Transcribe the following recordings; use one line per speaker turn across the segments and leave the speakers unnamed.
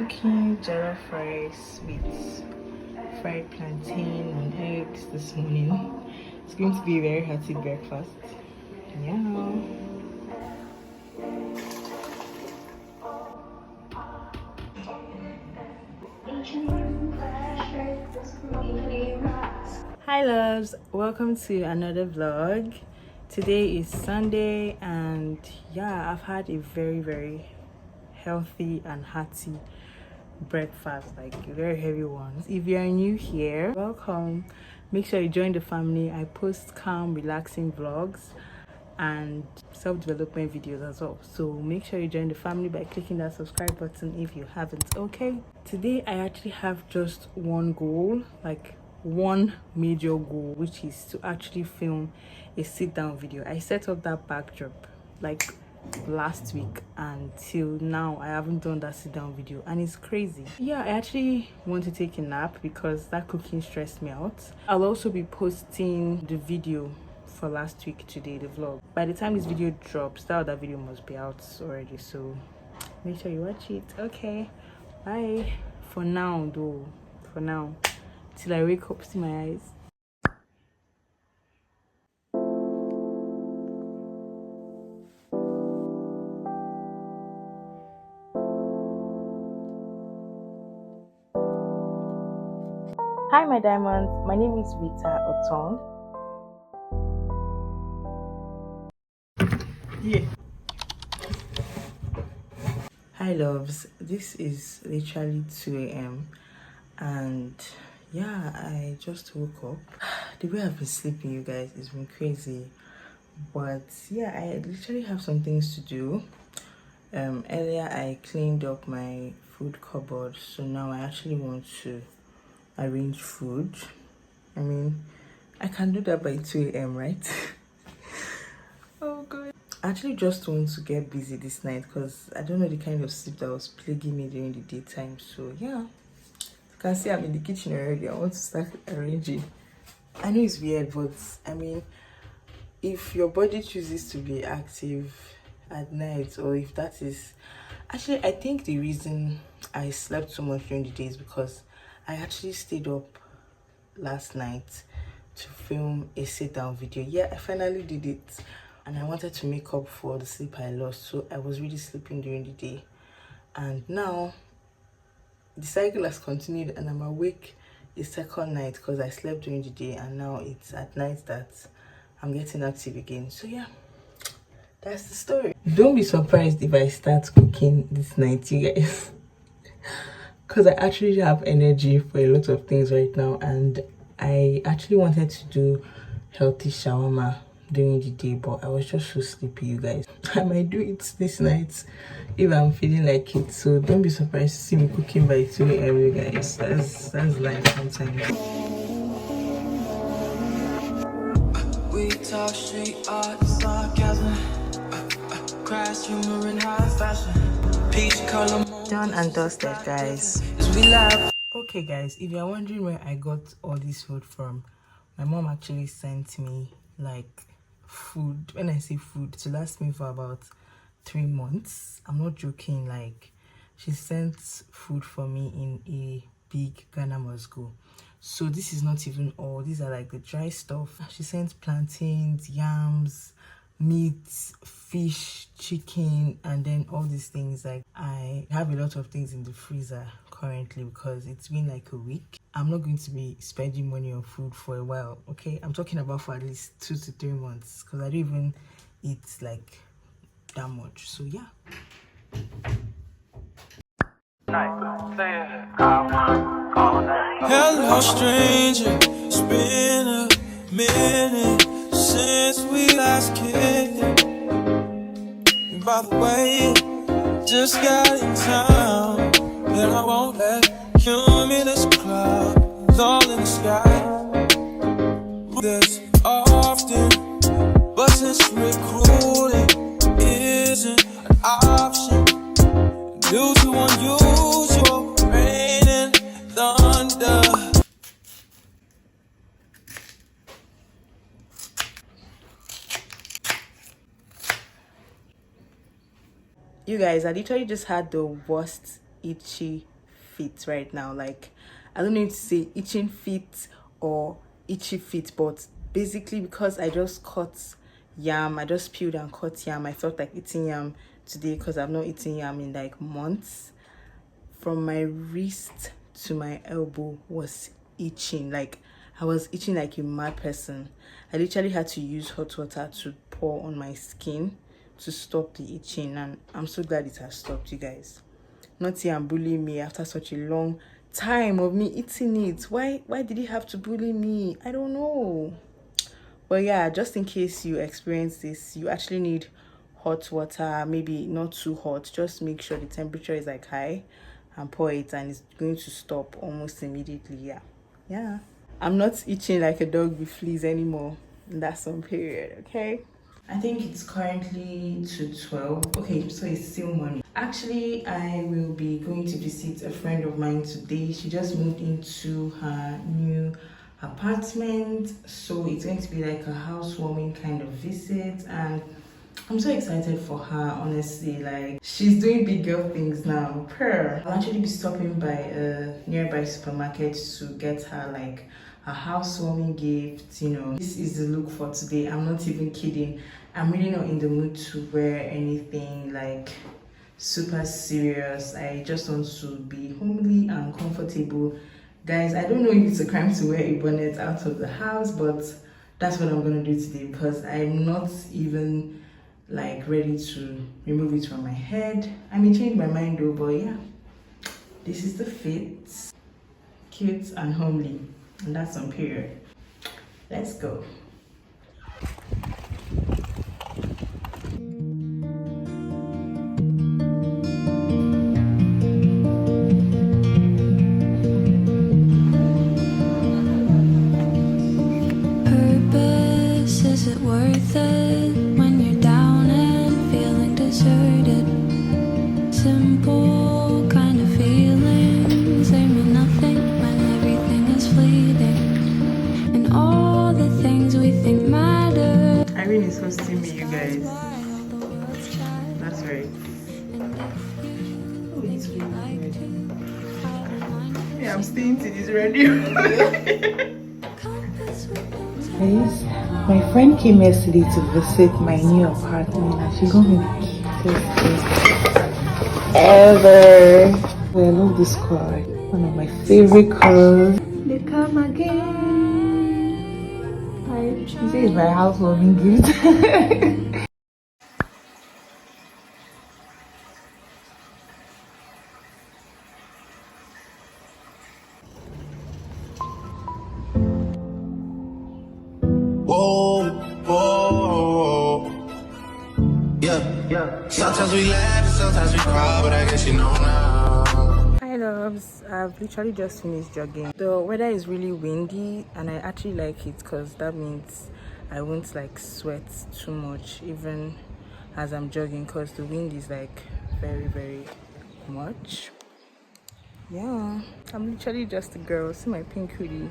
cooking jollof rice with fried plantain and eggs this morning. It's going to be a very hearty breakfast. Yeah. Hi loves, welcome to another vlog. Today is Sunday and yeah, I've had a very healthy and hearty breakfast, like a very heavy one. If you are new here, welcome. Make sure you join the family. I post calm, relaxing vlogs and self-development videos as well, so make sure you join the family by clicking that subscribe button if you haven't. Okay, today I actually have just one goal, like one major goal, which is to actually film a sit-down video. I set up that backdrop like last week and till now I haven't done that sit-down video, and it's crazy. Yeah, I actually want to take a nap because that cooking stressed me out. I'll also be posting the video for last week today, the vlog. By the time this video drops, that other video must be out already, so make sure you watch it. Okay, bye for now though. For now, till I wake up, see my eyes. Hi my diamonds, my name is Rita Otong. Yeah. Hi loves, this is literally 2 a.m. and yeah, I just woke up. The way I've been sleeping, you guys, it's been crazy, but yeah, I literally have some things to do. Earlier I cleaned up my food cupboard, so now I actually want to arrange food. I mean, I can do that by 2 a.m. right? Oh god, I actually just want to get busy this night because I don't know the kind of sleep that was plaguing me during the daytime. So yeah, you can see I'm in the kitchen already. I want to start arranging. I know it's weird, but I mean, if your body chooses to be active at night, or if that is actually, I think the reason I slept so much during the day is because I actually stayed up last night to film a sit-down video. Yeah, I finally did it, and I wanted to make up for the sleep I lost, so I was really sleeping during the day, and now the cycle has continued and I'm awake a second night because I slept during the day, and now it's at night that I'm getting active again. So yeah, that's the story. Don't be surprised if I start cooking this night, you guys, because I actually have energy for a lot of things right now, and I actually wanted to do healthy shawarma during the day, but I was just so sleepy, you guys. I might do it this night if I'm feeling like it, so don't be surprised to see me cooking by 2 a.m. you guys. That's life sometimes. We talk street art, sarcasm, crash humor in high fashion, peach color. Done and dusted, guys. Okay guys, if you're wondering where I got all this food from, my mom actually sent me like food. When I say food, to last me for about 3 months. I'm not joking. Like, she sent food for me in a big Ghana must go. So this is not even all. These are like the dry stuff. She sent plantains, yams, meat, fish, chicken, and then all these things. Like, I have a lot of things in the freezer currently because it's been like a week. I'm not going to be spending money on food for a while, okay? I'm talking about for at least 2 to 3 months because I don't even eat like that much. So yeah. Hello stranger, it's been a minute since we last kicked it. And by the way, just got in town, and I won't let cumulus clouds all in the sky. This often, but since recruiting isn't an option due to unusual rain and thunder. You guys, I literally just had the worst itchy feet right now. Like, I don't know if to say itching feet or itchy feet, but basically because I just cut yam, I just peeled and cut yam. I felt like eating yam today because I've not eaten yam in like months. From my wrist to my elbow was itching. Like, I was itching like a mad person. I literally had to use hot water to pour on my skin to stop the itching, and I'm so glad it has stopped, you guys. Not here and bullying me after such a long time of me eating it. Why did he have to bully me? I don't know. But yeah, just in case you experience this, you actually need hot water, maybe not too hot. Just make sure the temperature is like high and pour it, and it's going to stop almost immediately. Yeah. I'm not itching like a dog with fleas anymore. That's on period, okay? I think it's currently 2:12. Okay, so it's still morning. Actually, I will be going to visit a friend of mine today. She just moved into her new apartment, so it's going to be like a housewarming kind of visit, and I'm so excited for her, honestly. Like, she's doing big girl things now. I'll actually be stopping by a nearby supermarket to get her like a housewarming gift. This is the look for today. I'm not even kidding. I'm really not in the mood to wear anything like super serious. I just want to be homely and comfortable. Guys, I don't know if it's a crime to wear a bonnet out of the house, but that's what I'm gonna do today because I'm not even like ready to remove it from my head. I may change my mind though, but yeah, this is the fit. Cute and homely, and that's on period. Let's go.
Purpose, is it worth it when you're down and feeling deserted? Simple kind of feelings, they mean nothing when everything is fleeting. And all the things we think matter.
Irene is hosting me, you guys. That's right. Oh, it's really ready. Yeah, I'm staying till it's ready. Guys, my friend came yesterday to visit my new apartment, and she got me the cutest gift ever. I love this color. One of my favorite colors. They come again. She says it's my housewarming gift.
Whoa, whoa, yeah. Sometimes we laugh and sometimes we cry, but I guess you know now.
Hi loves, I've literally just finished jogging. The weather is really windy and I actually like it because that means I won't like sweat too much even as I'm jogging because the wind is like very much. Yeah, I'm literally just a girl. See my pink hoodie.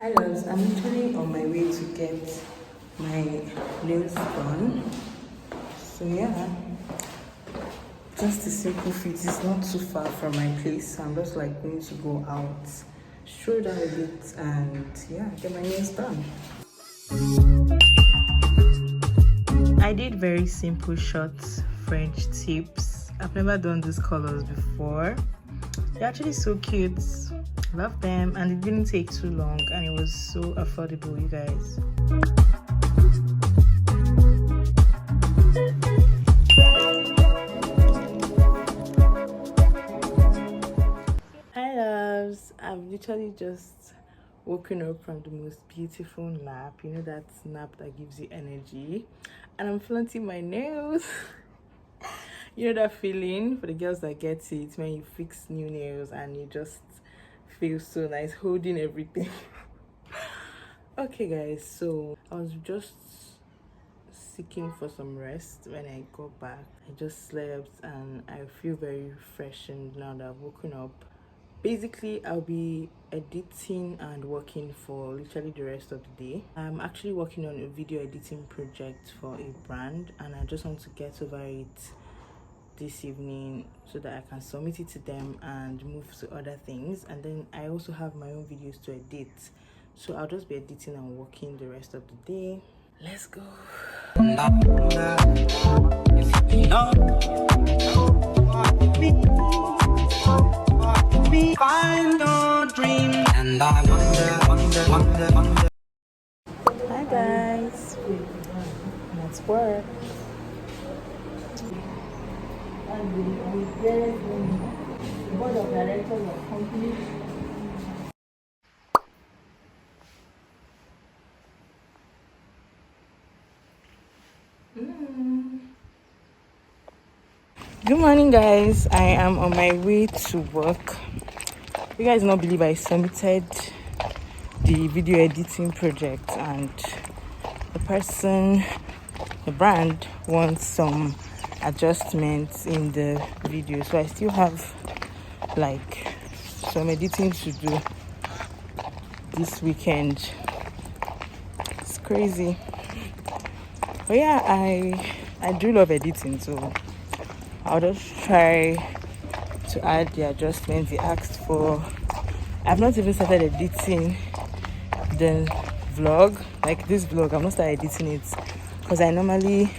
Hi loves, I'm literally on my way to get my nails done. So yeah, just a simple fit. It's not too far from my place. So I'm just like going to go out, stroll down a bit, and yeah, get my nails done. I did very simple short French tips. I've never done these colors before. They're actually so cute. Love them, and it didn't take too long, and it was so affordable, you guys. Hi loves, I've literally just woken up from the most beautiful nap. You know that nap that gives you energy, and I'm flaunting my nails. You know that feeling for the girls that get it when you fix new nails and you just feel so nice holding everything. Okay guys, so I was just seeking for some rest when I got back. I just slept and I feel very refreshed now that I've woken up. Basically, I'll be editing and working for literally the rest of the day. I'm actually working on a video editing project for a brand, and I just want to get over it this evening so that I can submit it to them and move to other things. And then I also have my own videos to edit, so I'll just be editing and working the rest of the day. Let's go.
Find your dream, and I wonder.
Hi guys, let's work. Board of directors of company. Good morning guys, I am on my way to work. You guys not believe I submitted the video editing project, and the brand wants some adjustments in the video, so I still have like some editing to do this weekend. It's crazy, but yeah, I do love editing, so I'll just try to add the adjustments they asked for. I've not even started editing the vlog, like this vlog. I've not started editing it because I normally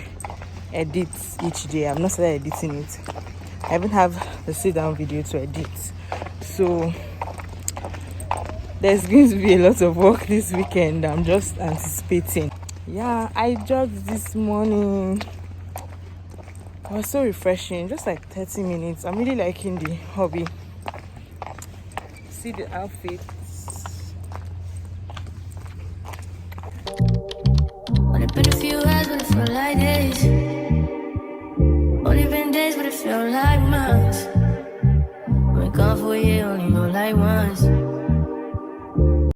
edit each day. I've not started editing it. I even have the sit down video to edit, so there's going to be a lot of work this weekend. I'm just anticipating. Yeah, I jogged this morning. It was so refreshing, just like 30 minutes. I'm really liking the hobby. See the outfits.
Only been a few hours, but it felt like days.